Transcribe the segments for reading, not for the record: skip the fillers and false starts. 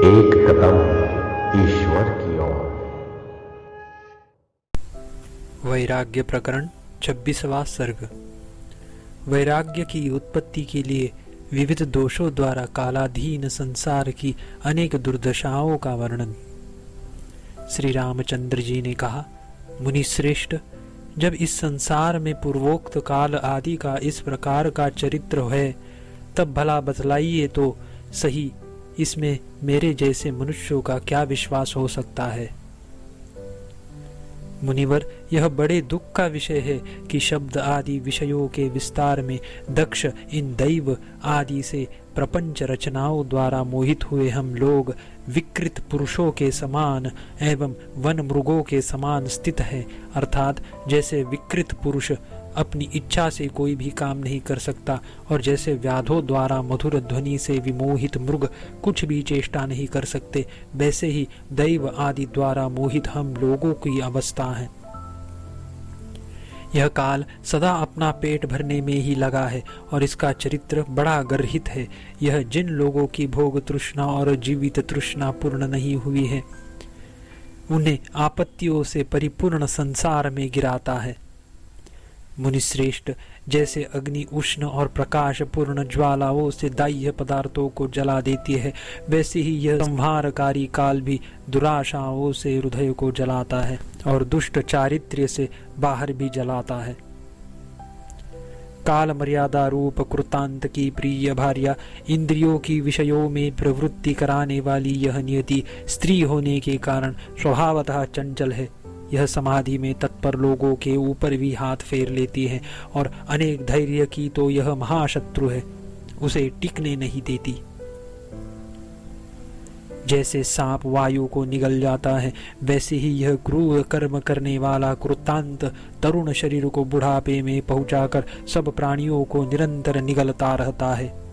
एक कदम ईश्वर की ओर। वैराग्य प्रकरण 26वां सर्ग। वैराग्य की उत्पत्ति के लिए विविध दोषों द्वारा कालाधीन संसार की अनेक दुर्दशाओं का वर्णन। श्री रामचंद्र जी ने कहा, मुनि श्रेष्ठ, जब इस संसार में पूर्वोक्त काल आदि का इस प्रकार का चरित्र है, तब भला बतलाइए तो सही, इसमें मेरे जैसे मनुष्यों का क्या विश्वास हो सकता है। मुनिवर, यह बड़े दुख का विषय है कि शब्द आदि विषयों के विस्तार में दक्ष इन दैव आदि से प्रपंच रचनाओं द्वारा मोहित हुए हम लोग विकृत पुरुषों के समान एवं वन मृगों के समान स्थित है। अर्थात जैसे विकृत पुरुष अपनी इच्छा से कोई भी काम नहीं कर सकता और जैसे व्याधों द्वारा मधुर ध्वनि से विमोहित मृग कुछ भी चेष्टा नहीं कर सकते, वैसे ही दैव आदि द्वारा मोहित हम लोगों की अवस्था है। यह काल सदा अपना पेट भरने में ही लगा है और इसका चरित्र बड़ा गर्हित है। यह जिन लोगों की भोग तृष्णा और जीवित तृष्णा पूर्ण नहीं हुई है, उन्हें आपत्तियों से परिपूर्ण संसार में गिराता है। मुनिश्रेष्ठ, जैसे अग्नि उष्ण और प्रकाश पूर्ण ज्वालाओं से दाह्य पदार्थों को जला देती है, वैसे ही यह संहारकारी काल भी दुराशाओं से हृदय को जलाता है और दुष्ट चारित्र्य से बाहर भी जलाता है। काल मर्यादा रूप कृतांत की प्रिय भार्या, इंद्रियों की विषयों में प्रवृत्ति कराने वाली यह नियति स्त्री होने के कारण स्वभावतः चंचल है। यह समाधि में तत्पर लोगों के ऊपर भी हाथ फेर लेती है और अनेक धैर्य की तो यह महाशत्रु है, उसे टिकने नहीं देती। जैसे सांप वायु को निगल जाता है, वैसे ही यह क्रूर कर्म करने वाला कृतांत तरुण शरीर को बुढ़ापे में पहुंचाकर सब प्राणियों को निरंतर निगलता रहता है।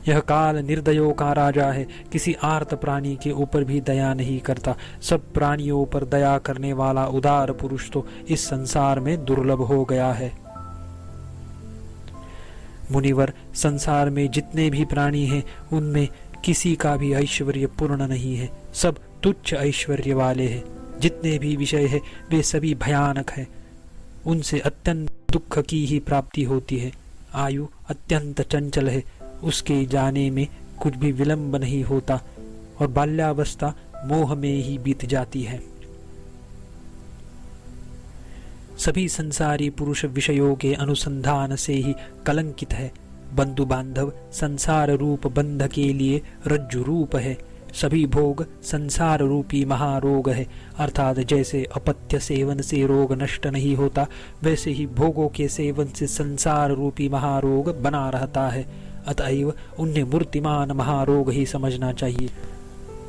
यह काल निर्दयों का राजा है, किसी आर्त प्राणी के ऊपर भी दया नहीं करता। सब प्राणियों पर दया करने वाला उदार पुरुष तो इस संसार में दुर्लभ हो गया है। मुनिवर, संसार में जितने भी प्राणी हैं, उनमें किसी का भी ऐश्वर्य पूर्ण नहीं है, सब तुच्छ ऐश्वर्य वाले हैं। जितने भी विषय है वे सभी भयानक हैं, उनसे अत्यंत दुख की ही प्राप्ति होती है। आयु अत्यंत चंचल है, उसके जाने में कुछ भी विलंब नहीं होता और बाल्यावस्था मोह में ही बीत जाती है। सभी संसारी पुरुष विषयों के अनुसंधान से ही कलंकित है। बंधु बांधव संसार रूप बंध के लिए रज्जु रूप है। सभी भोग संसार रूपी महारोग है। अर्थात जैसे अपत्य सेवन से रोग नष्ट नहीं होता, वैसे ही भोगों के सेवन से संसार रूपी महारोग बना रहता है। अतएव उन्हें मूर्तिमान महारोग ही समझना चाहिए।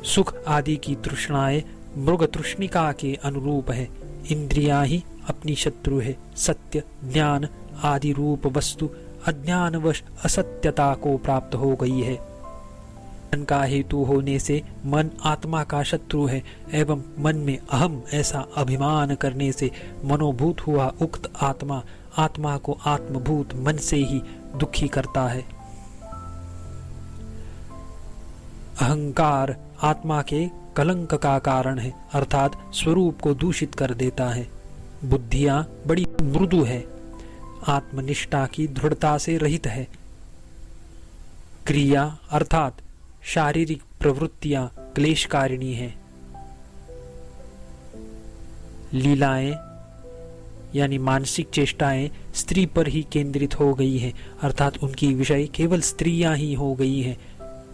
सुख आदि की तृष्णाएं मृग तृष्णिका के अनुरूप है। इंद्रियां ही अपनी शत्रु है। सत्य ज्ञान आदि रूप वस्तु अज्ञानवश असत्यता को प्राप्त हो गई है। मन का हेतु होने से मन आत्मा का शत्रु है एवं मन में अहम ऐसा अभिमान करने से मनोभूत हुआ उक्त आत्मा आत्मा को आत्मभूत मन से ही दुखी करता है। अहंकार आत्मा के कलंक का कारण है, अर्थात स्वरूप को दूषित कर देता है। बुद्धियां बड़ी मृदु है, आत्मनिष्ठा की दृढ़ता से रहित है। क्रिया अर्थात शारीरिक प्रवृत्तियां क्लेशकारिणी हैं। लीलाएं यानी मानसिक चेष्टाएं स्त्री पर ही केंद्रित हो गई हैं, अर्थात उनकी विषय केवल स्त्रियां ही हो गई हैं।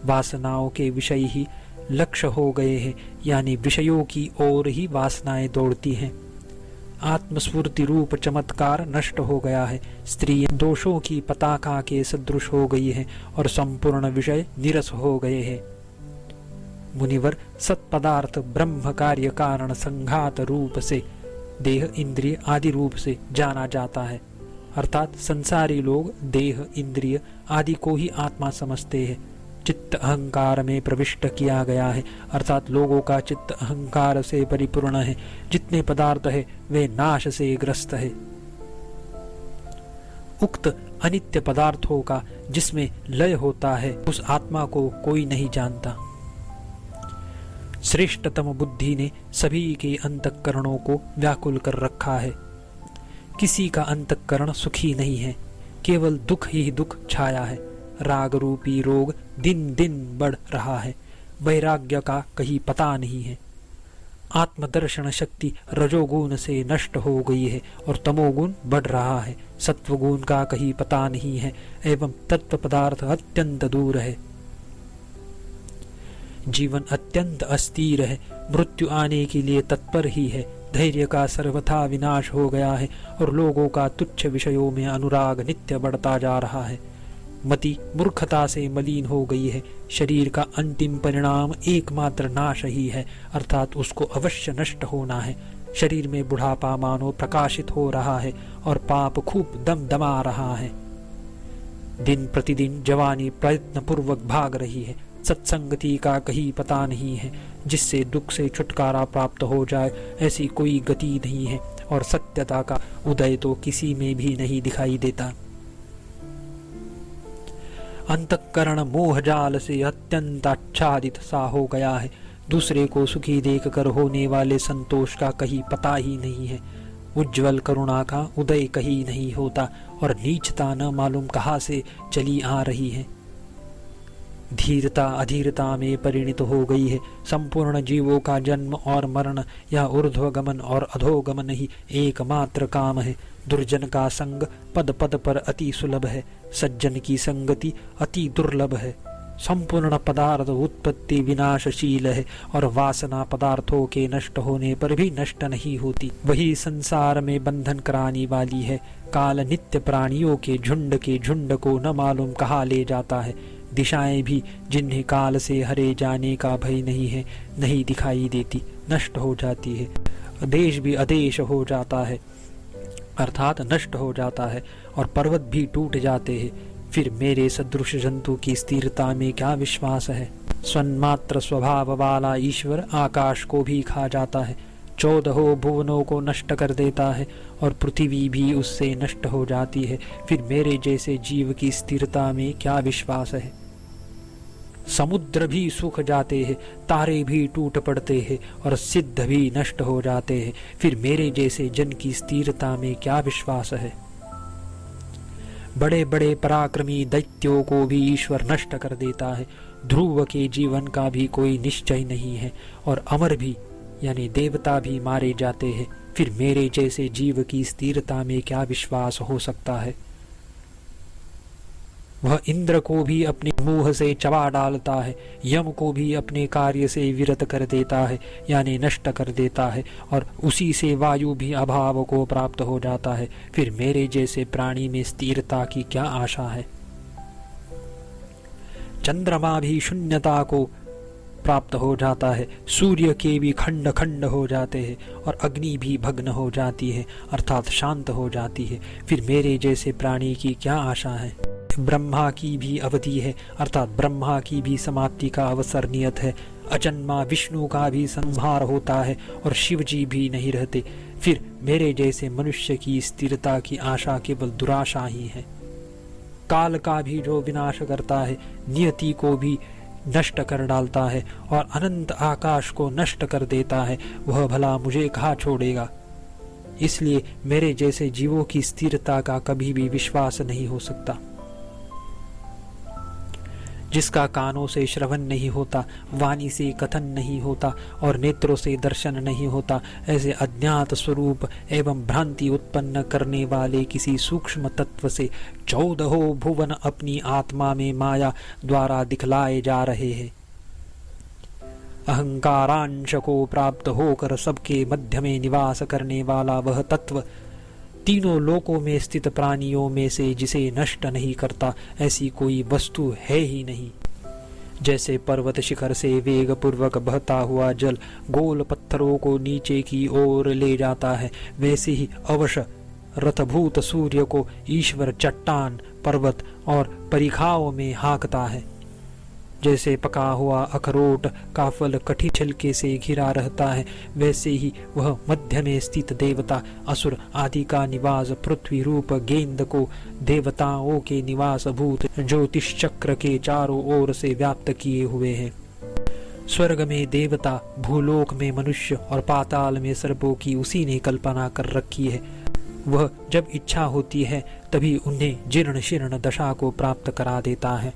वासनाओं के विषय ही लक्ष्य हो गए हैं, यानी विषयों की ओर ही वासनाएं दौड़ती हैं। आत्मस्फूर्ति रूप चमत्कार नष्ट हो गया है। स्त्रियां दोषों की पताका के सदृश हो गई हैं और संपूर्ण विषय निरस हो गए हैं। मुनिवर, सत्पदार्थ ब्रह्म कार्य कारण संघात रूप से देह इंद्रिय आदि रूप से जाना जाता है। अर्थात संसारी लोग देह इंद्रिय आदि को ही आत्मा समझते हैं। चित्त अहंकार में प्रविष्ट किया गया है, अर्थात लोगों का चित्त अहंकार से परिपूर्ण है। जितने पदार्थ है वे नाश से ग्रस्त है। उक्त अनित्य पदार्थों का जिसमें लय होता है, उस आत्मा को कोई नहीं जानता। श्रेष्ठतम बुद्धि ने सभी के अंतःकरणों को व्याकुल कर रखा है। किसी का अंतःकरण सुखी नहीं है, केवल दुख ही दुख छाया है। राग रूपी रोग दिन दिन बढ़ रहा है, वैराग्य का कहीं पता नहीं है। आत्मदर्शन शक्ति रजोगुण से नष्ट हो गई है और तमोगुण बढ़ रहा है। सत्वगुण का कहीं पता नहीं है एवं तत्व पदार्थ अत्यंत दूर है। जीवन अत्यंत अस्थिर है, मृत्यु आने के लिए तत्पर ही है। धैर्य का सर्वथा विनाश हो गया है और लोगों का तुच्छ विषयों में अनुराग नित्य बढ़ता जा रहा है। मति मूर्खता से मलिन हो गई है। शरीर का अंतिम परिणाम एकमात्र नाश ही है, अर्थात उसको अवश्य नष्ट होना है। शरीर में बुढ़ापा मानो प्रकाशित हो रहा है और पाप खूब दमदमा रहा है। दिन प्रतिदिन जवानी प्रयत्न पूर्वक भाग रही है। सत्संगति का कहीं पता नहीं है, जिससे दुख से छुटकारा प्राप्त हो जाए ऐसी कोई गति नहीं है और सत्यता का उदय तो किसी में भी नहीं दिखाई देता। अंतःकरण मोह जाल से अत्यंत आच्छादित सा हो गया है। दूसरे को सुखी देखकर होने वाले संतोष का कहीं पता ही नहीं है। उज्ज्वल करुणा का उदय कहीं नहीं होता और नीचता न मालूम कहाँ से चली आ रही है। धीरता अधीरता में परिणित हो गई है। संपूर्ण जीवों का जन्म और मरण या ऊर्ध्वगमन और अधोगमन ही एकमात्र काम है। दुर्जन का संग पद पद पर अति सुलभ है, सज्जन की संगति अति दुर्लभ है। संपूर्ण पदार्थ उत्पत्ति विनाशशील है और वासना पदार्थों के नष्ट होने पर भी नष्ट नहीं होती। वही संसार में बंधन कराने वाली है। काल नित्य प्राणियों के झुंड को न मालूम कहाँ ले जाता है। दिशाएं भी जिन्हें काल से हरे जाने का भय नहीं है, नहीं दिखाई देती, नष्ट हो जाती है। देश भी अदेश हो जाता है, अर्थात नष्ट हो जाता है, और पर्वत भी टूट जाते हैं। फिर मेरे सदृश जंतु की स्थिरता में क्या विश्वास है। स्वन्मात्र स्वभाव वाला ईश्वर आकाश को भी खा जाता है, 14 भुवनों को नष्ट कर देता है और पृथ्वी भी उससे नष्ट हो जाती है। फिर मेरे जैसे जीव की स्थिरता में क्या विश्वास है। समुद्र भी सूख जाते हैं, तारे भी टूट पड़ते हैं और सिद्ध भी नष्ट हो जाते हैं। फिर मेरे जैसे जन की स्थिरता में क्या विश्वास है। बड़े बड़े पराक्रमी दैत्यों को भी ईश्वर नष्ट कर देता है। ध्रुव के जीवन का भी कोई निश्चय नहीं है और अमर भी यानी देवता भी मारे जाते हैं। फिर मेरे जैसे जीव की स्थिरता में क्या विश्वास हो सकता है। वह इंद्र को भी अपने मुंह से चबा डालता है, यम को भी अपने कार्य से विरत कर देता है यानी नष्ट कर देता है, और उसी से वायु भी अभाव को प्राप्त हो जाता है। फिर मेरे जैसे प्राणी में स्थिरता की क्या आशा है। चंद्रमा भी शून्यता को प्राप्त हो जाता है, सूर्य के भी खंड खंड हो जाते हैं और अग्नि भी भग्न हो जाती है, अर्थात शांत हो जाती है। फिर मेरे जैसे प्राणी की क्या आशा है। ब्रह्मा की भी अवधि है, अर्थात ब्रह्मा की भी समाप्ति का अवसर नियत है। अजन्मा विष्णु का भी संहार होता है और शिव जी भी नहीं रहते। फिर मेरे जैसे मनुष्य की स्थिरता की आशा केवल दुराशा ही है। काल का भी जो विनाश करता है, नियति को भी नष्ट कर डालता है और अनंत आकाश को नष्ट कर देता है, वह भला मुझे कहाँ छोड़ेगा। इसलिए मेरे जैसे जीवों की स्थिरता का कभी भी विश्वास नहीं हो सकता। जिसका कानों से श्रवण नहीं होता, वाणी से कथन नहीं होता और नेत्रों से दर्शन नहीं होता, ऐसे अज्ञात स्वरूप एवं भ्रांति उत्पन्न करने वाले किसी सूक्ष्म तत्व से 14 भुवन अपनी आत्मा में माया द्वारा दिखलाए जा रहे हैं। अहंकारांश को प्राप्त होकर सबके मध्य में निवास करने वाला वह तत्व तीनों लोकों में स्थित प्राणियों में से जिसे नष्ट नहीं करता, ऐसी कोई वस्तु है ही नहीं। जैसे पर्वत शिखर से वेग पूर्वक बहता हुआ जल गोल पत्थरों को नीचे की ओर ले जाता है, वैसे ही अवश्य रथभूत सूर्य को ईश्वर चट्टान, पर्वत और परिखाओं में हाँकता है। जैसे पका हुआ अखरोट का फल कठी छिलके से घिरा रहता है, वैसे ही वह मध्य में स्थित देवता, असुर आदि का निवास पृथ्वी रूप गेंद को देवताओं के निवास भूत ज्योतिष चक्र के चारों ओर से व्याप्त किए हुए है। स्वर्ग में देवता, भूलोक में मनुष्य और पाताल में सर्पों की उसी ने कल्पना कर रखी है। वह जब इच्छा होती है तभी उन्हें जीर्ण शीर्ण दशा को प्राप्त करा देता है।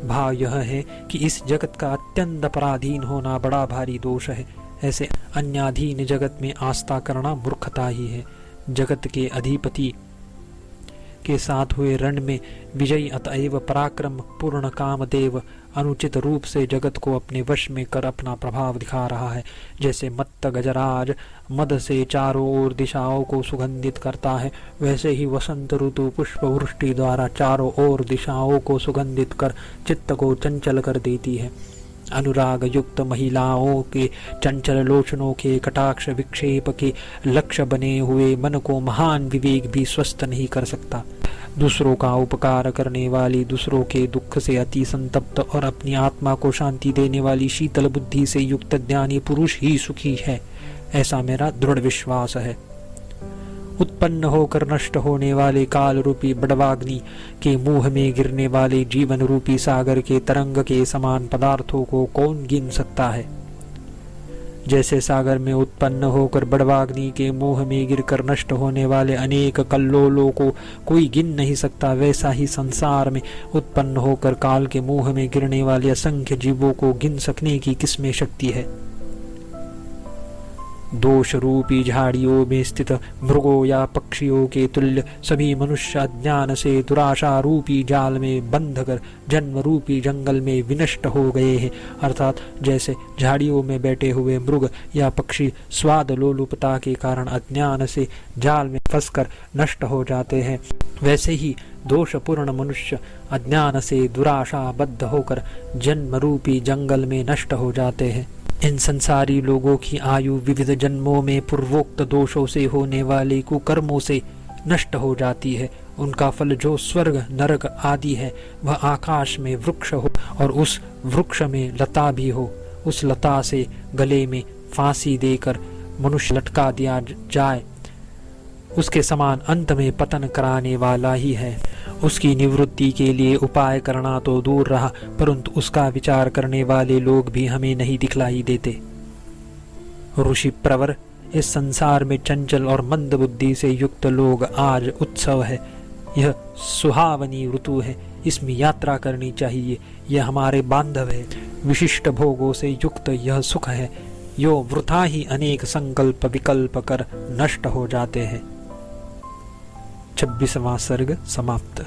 भाव यह है कि इस जगत का अत्यंत पराधीन होना बड़ा भारी दोष है। ऐसे अन्याधीन जगत में आस्था करना मूर्खता ही है। जगत के अधिपति के साथ हुए रण में विजयी अतएव पराक्रम पूर्ण कामदेव अनुचित रूप से जगत को अपने वश में कर अपना प्रभाव दिखा रहा है। जैसे मत्त गजराज मद से चारों ओर दिशाओं को सुगंधित करता है, वैसे ही वसंत ऋतु पुष्प वृष्टि द्वारा चारों ओर दिशाओं को सुगंधित कर चित्त को चंचल कर देती है। अनुराग युक्त महिलाओं के चंचल लोचनों के कटाक्ष विक्षेप के लक्ष्य बने हुए मन को महान विवेक भी स्वस्थ नहीं कर सकता। दूसरों का उपकार करने वाली, दूसरों के दुख से अति संतप्त और अपनी आत्मा को शांति देने वाली शीतल बुद्धि से युक्त ज्ञानी पुरुष ही सुखी है, ऐसा मेरा दृढ़ विश्वास है। उत्पन्न होकर नष्ट होने वाले काल रूपी बड़वाग्नि के मुंह में गिरने वाले जीवन रूपी सागर के तरंग के समान पदार्थों को कौन गिन सकता है। जैसे सागर में उत्पन्न होकर बड़वाग्नि के मुंह में गिरकर नष्ट होने वाले अनेक कल्लोलों को कोई गिन नहीं सकता, वैसा ही संसार में उत्पन्न होकर काल के मुंह में गिरने वाले असंख्य जीवों को गिन सकने की किसमें शक्ति है। दोष रूपी झाड़ियों में स्थित मृगों या पक्षियों के तुल्य सभी मनुष्य अज्ञान से दुराशा रूपी जाल में बंध कर जन्म रूपी जंगल में विनष्ट हो गए हैं। अर्थात जैसे झाड़ियों में बैठे हुए मृग या पक्षी स्वाद लोलुपता के कारण अज्ञान से जाल में फंसकर नष्ट हो जाते हैं, वैसे ही दोषपूर्ण मनुष्य अज्ञान से दुराशा बद्ध होकर जन्म रूपी जंगल में नष्ट हो जाते हैं। इन संसारी लोगों की आयु विविध जन्मों में पूर्वोक्त दोषों से होने वाले कुकर्मों से नष्ट हो जाती है। उनका फल जो स्वर्ग नरक आदि है वह आकाश में वृक्ष हो और उस वृक्ष में लता भी हो। उस लता से गले में फांसी देकर मनुष्य लटका दिया जाए, उसके समान अंत में पतन कराने वाला ही है। उसकी निवृत्ति के लिए उपाय करना तो दूर रहा, परंतु उसका विचार करने वाले लोग भी हमें नहीं दिखलाई देते। ऋषि प्रवर, इस संसार में चंचल और मंद बुद्धि से युक्त लोग आज उत्सव है। यह सुहावनी ऋतु है, इसमें यात्रा करनी चाहिए। यह हमारे बांधव है। विशिष्ट भोगों से युक्त यह सुख है, यो वृथा ही अनेक संकल्प विकल्प कर नष्ट हो जाते हैं। 26वां सर्ग समाप्त।